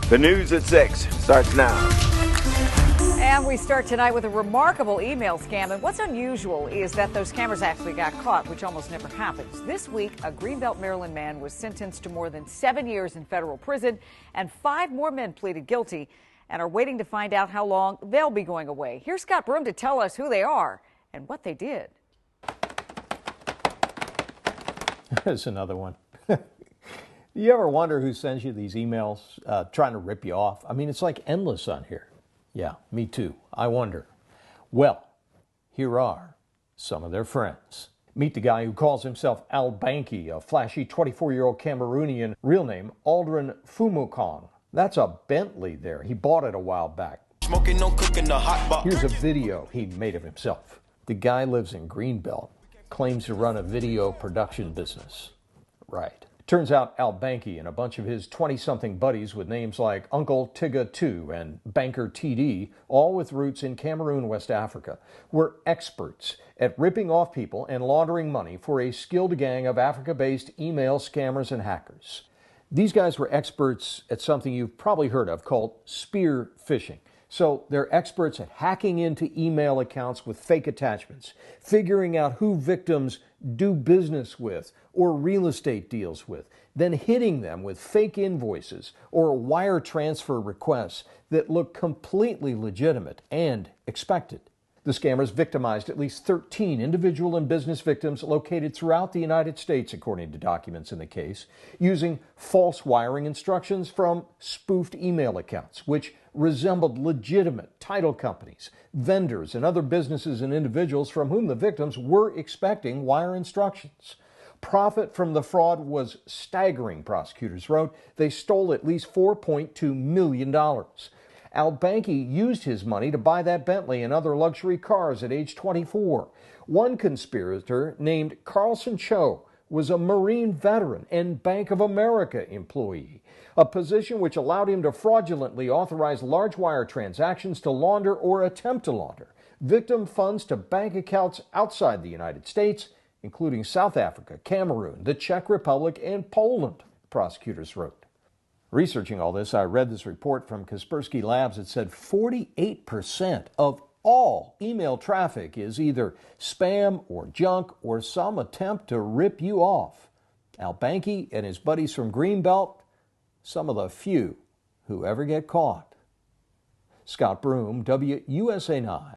The news at 6 starts now. And we start tonight with a remarkable email scam. And what's unusual is that those scammers actually got caught, which almost never happens. This week, a Greenbelt, Maryland man was sentenced to more than 7 years in federal prison, and 5 more men pleaded guilty and are waiting to find out how long they'll be going away. Here's Scott Broom to tell us who they are and what they did. There's another one. You ever wonder who sends you these emails trying to rip you off? I mean, it's like endless on here. Yeah, me too. I wonder. Well, here are some of their friends. Meet the guy who calls himself Al Banki, a flashy 24-year-old Cameroonian, real name Aldrin Fumukong. That's a Bentley there. He bought it a while back. Smoking, no cooking, the hot box. Here's a video he made of himself. The guy lives in Greenbelt, claims to run a video production business. Right. Turns out Al Banki and a bunch of his 20-something buddies with names like Uncle Tigga 2 and Banker TD, all with roots in Cameroon, West Africa, were experts at ripping off people and laundering money for a skilled gang of Africa-based email scammers and hackers. These guys were experts at something you've probably heard of called spear phishing. So they're experts at hacking into email accounts with fake attachments, figuring out who victims do business with or real estate deals with, then hitting them with fake invoices or wire transfer requests that look completely legitimate and expected. The scammers victimized at least 13 individual and business victims located throughout the United States, according to documents in the case, using false wiring instructions from spoofed email accounts, which resembled legitimate title companies, vendors, and other businesses and individuals from whom the victims were expecting wire instructions. Profit from the fraud was staggering, prosecutors wrote. They stole at least $4.2 million. Al Banki used his money to buy that Bentley and other luxury cars at age 24. One conspirator named Carlson Cho was a Marine veteran and Bank of America employee, a position which allowed him to fraudulently authorize large wire transactions to launder or attempt to launder victim funds to bank accounts outside the United States, including South Africa, Cameroon, the Czech Republic, and Poland, prosecutors wrote. Researching all this, I read this report from Kaspersky Labs that said 48% of all email traffic is either spam or junk or some attempt to rip you off. Al Banki and his buddies from Greenbelt, some of the few who ever get caught. Scott Broom, WUSA 9.